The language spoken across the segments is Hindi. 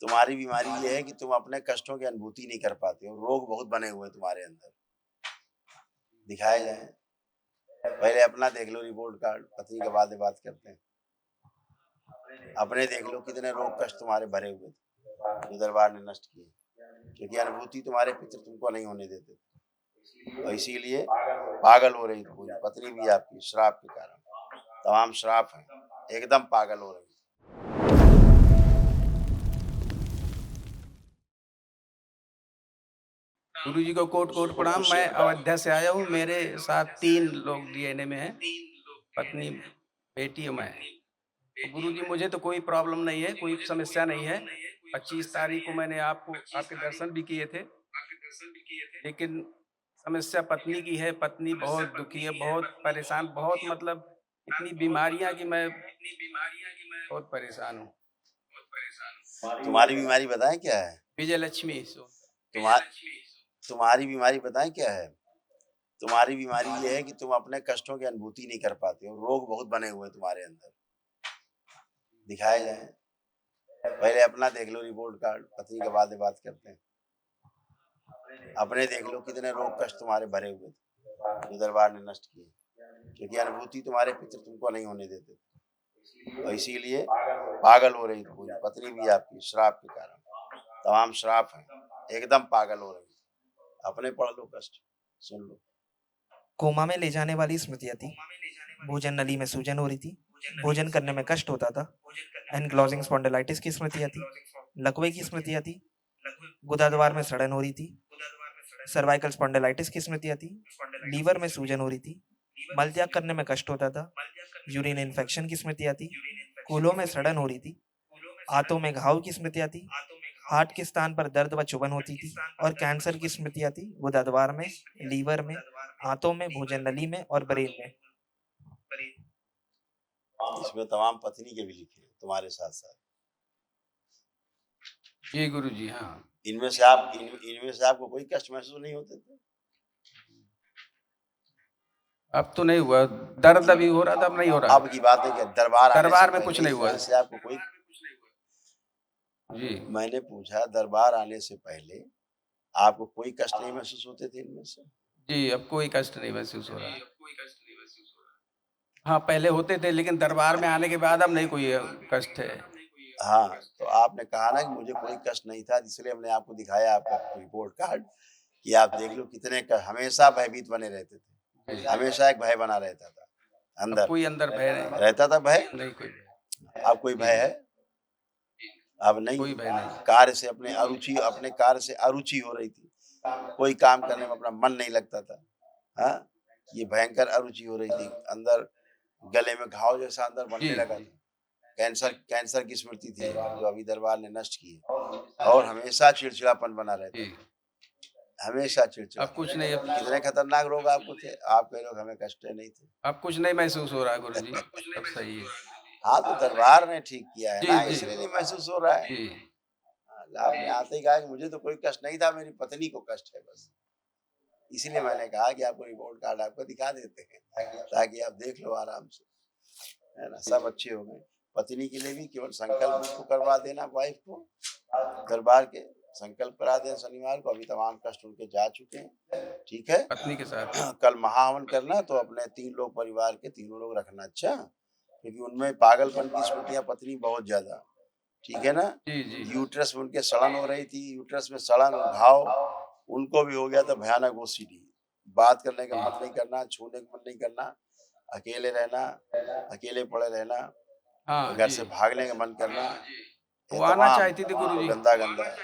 तुम्हारी बीमारी ये है कि तुम अपने कष्टों की अनुभूति नहीं कर पाते हो। रोग बहुत बने हुए हैं तुम्हारे अंदर। दिखाए जाएँ। पहले अपना देख लो रिपोर्ट कार्ड, पत्नी के बाद में बात करते हैं। अपने देख लो कितने रोग कष्ट तुम्हारे भरे हुए थे, जो दरबार ने नष्ट किए। क्योंकि अनुभूति तुम्हारे पितृ तुमको नहीं होने देते थे। और इसीलिए पागल हो रही थी पूरी पत्नी भी आपकी श्राप के कारण। तमाम श्राप हैं, एकदम पागल हो रही। गुरुजी को कोट कोट प्रणाम। मैं अयोध्या से आया हूँ। मेरे साथ 3 लोग डीएनए में हैं, पत्नी, बेटी और मैं। तो गुरुजी मुझे तो कोई प्रॉब्लम नहीं है, कोई समस्या नहीं है। 25 तारीख को मैंने आपके दर्शन भी किए थे। लेकिन समस्या पत्नी की है, पत्नी बहुत दुखी है, बहुत परेशान, बहुत मतलब इतनी बीमारियाँ कि मैं बहुत परेशान हूँ। तुम्हारी बीमारी बताएँ क्या है? विजयलक्ष्मी तुम्हा तुम्हारी बीमारी बताएँ क्या है? तुम्हारी बीमारी ये है कि तुम अपने कष्टों की अनुभूति नहीं कर पाते हो। रोग बहुत बने हुए हैं तुम्हारे अंदर। दिखाए जाएँ। पहले अपना देख लो रिपोर्ट कार्ड, पत्नी के बाद में बात करते हैं। अपने देख लो कितने रोग कष्ट तुम्हारे भरे हुए थे, जो दरबार ने नष्ट किए। क्योंकि अनुभूति तुम्हारे पितृ तुमको नहीं होने देते थे। और इसीलिए पागल हो रही थी पूरी पत्नी भी आपकी श्राप के कारण। तमाम श्राप हैं, एकदम पागल हो रही। अपने पढ़ लो कष्ट, सुन लो। कोमा में ले जाने वाली स्मृतियाँ थी। भोजन नली में सूजन हो रही थी। भोजन करने में कष्ट होता था। एनक्लोजिंग स्पॉन्डिलाइटिस की स्मृतियाँ थी। लकवे की स्मृतियाँ थी। गुदाद्वार में सड़न हो रही थी। सर्वाइकल स्पॉन्डिलाइटिस की स्मृतियाँ थी। लीवर में सूजन हो रही थी। मल त्याग करने में कष्ट होता था। यूरिन इन्फेक्शन की स्मृतियाँ थी। कूल्हों में सड़न हो रही थी। आंतों में घाव की स्मृतियाँ थी। हार्ट के स्थान पर दर्द व चुभन होती थी और कैंसर की स्मृतियाँ थी गुदाद्वार में, लीवर में, आंतों में, भोजन नली में और ब्रेन में। इसमें तमाम पत्नी के भी लिखे हैं तुम्हारे साथ-साथ। जी गुरुजी, हाँ। इनमें से आपको कोई कष्ट महसूस नहीं होते थे? अब तो नहीं हुआ, दर्द अभी हो रहा था, अब नहीं हो रहा। अब की बात है कि दरबार आने से दरबार में कुछ पहले नहीं हुआ। इनमें से आपको कोई जी। मैंने पूछा दरबार आने से पहले आपको कोई कष्ट नहीं महसूस होते थे इनमें से? जी, अब कोई कष्ट नहीं महसूस हो रहा। हाँ, पहले होते थे लेकिन दरबार में आने के बाद अब नहीं कोई कष्ट है। हाँ, तो आपने कहा ना कि मुझे कोई कष्ट नहीं था इसलिए हमने आपको दिखाया आपका रिपोर्ट कार्ड कि आप देख लो कितने हमेशा भयभीत बने रहते थे। हमेशा एक भय बना रहता था अब अंदर। कोई अंदर भय नहीं। रहता था भय? नहीं कोई भय। अब कोई भय है? अब नहीं। कोई भय नहीं। अपने कार्य से अरुचि हो रही थी। कोई काम करने में अपना मन नहीं लगता था। हाँ? ये भयंकर अरुचि हो रही थी। अंदर गले में घाव जैसा अंदर बनने जी, लगा था। कैंसर की स्मृति थी जो अभी दरबार ने नष्ट की है। और हमेशा चिड़चिड़ापन बना रहता जी। था। हमेशा चिड़चिड़ा। अब कुछ नहीं, कितने खतरनाक रोग आपको थे? आप कह रहे हो हमें कष्ट नहीं थे। अब कुछ नहीं महसूस हो रहा है गुरुजी, अब सही है। हाँ, तो दरबार ने ठीक किया है जी, ना जी। इसलिए नहीं महसूस हो रहा है। जी। आपने आते ही कहा कि मुझे तो कोई कष्ट नहीं था, मेरी पत्नी को कष्ट है बस। इसीलिए मैंने कहा कि आपको रिपोर्ट कार्ड आपको दिखा देते हैं ताकि आप देख लो आराम से, है ना? सब अच्छे हो गए। पत्नी के लिए भी केवल संकल्प उसको करवा देना वाइफ को, दरबार के संकल्प करा दें शनिवार को। अभी तमाम कष्ट उनके जा चुके हैं, ठीक है? पत्नी के साथ। कल महाहवन करना तो अपने 3 लोग परिवार के तीनों लोग रखना, अच्छा? क्योंकि उनमें पागलपन की स्मृतियाँ पत्नी बहुत ज़्यादा, ठीक है ना? जी, जी। यूट्रस में उनके सड़न हो रही थी, यूट्रस में सड़न, घाव, उनको भी हो गया था भयानक ओसीडी। बात करने का मन नहीं करना, छूने का मन नहीं करना, अकेले रहना, अकेले पड़े रहना, हाँ, घर जी। से भागने का मन करना, ये वो आना तमाम चाहती थी गुरुजी। गंदा-गंदा है।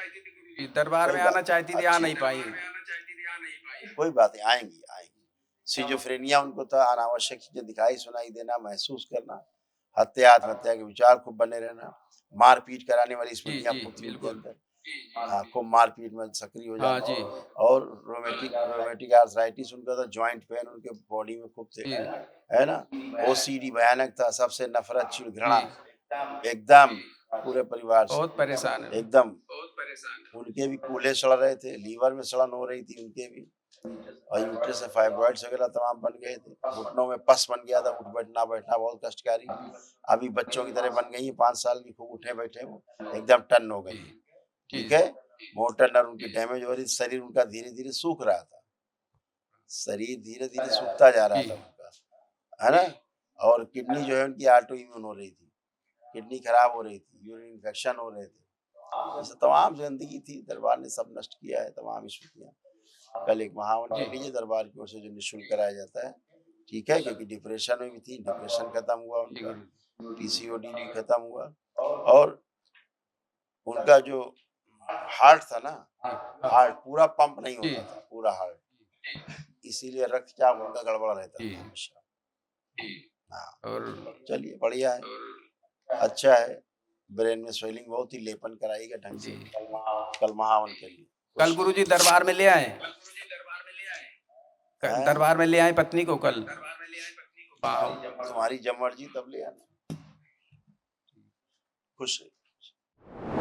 जी, दरबार कोई में बात आना नहीं, चाहती थी, आ अच्छी नहीं पाई। कोई बात नहीं, आएँगी। सिज़ोफ्रेनिया उनको था, अनावश्यक चीज़ें दिखाई सुनाई देना, महसूस करना, हत्या, आत्महत्या के विचार खूब बने रहना, मार-पीट कराने वाली जी, स्मृतियाँ जी, खूब थी उनके बिल्कुल। अंदर। हाँ, खूब मार-पीट में सक्रिय हो हाँ जाना। जी। और रोमैटिक आर्थराइटिस उनका था, जॉइंट पेन उनके बॉडी में खूब थे, जी, है ना? ओसीडी भयानक था, सबसे नफ़रत, चिढ़, जी। घृणा, एकदम पूरे परिवार से, बहुत परेशान है। एकदम। उनके भी कूल्हे सड़ रहे थे, लीवर में सड़न हो रही थी उनके भी। और यूट्रस से फाइब्रॉइड्स वगैरह तमाम बन गए थे। घुटनों में पस बन गया था, उठ बैठना बहुत कष्टकारी। अभी बच्चों की तरह बन गई हैं, 5 साल की, खूब उठे बैठे वो, एकदम टन हो गई जी। हैं। ठीक है। मोटर नर्व उनकी डैमेज हो रही, शरीर उनका धीरे धीरे सूख रहा था, शरीर धीरे धीरे सूखता जा रहा था उनका, है ना। और किडनी जो है उनकी ऑटो इम्यून हो रही थी, किडनी खराब हो रही थी, यूरिन इन्फेक्शन हो रहे थे, ये तमाम जो गंदगी थी दरबार ने सब नष्ट किया है, तमाम स्मृतियाँ। कल एक महावन कर लीजिए दरबार की ओर से जो निःशुल्क कराया जाता है, ठीक है, क्योंकि डिप्रेशन में भी थी, डिप्रेशन खत्म हुआ उनका, पीसीओडी भी खत्म हुआ, और उनका जो हार्ट था ना, हार्ट पूरा पंप नहीं होता था, पूरा हार्ट, इसीलिए रक्तचाप उनका गड़बड़ रहता था हमेशा। हाँ, और चलिए बढ़िया है, अच्छा है। ब्रेन में स्वेलिंग बहुत ही, लेपन कराइएगा ढंग से कल महावन के लिए। कल गुरुजी दरबार में ले आए, हैं? दरबार में ले आए पत्नी को कल। तुम्हारी जब मर्जी तब ले आना। खुश रहिए।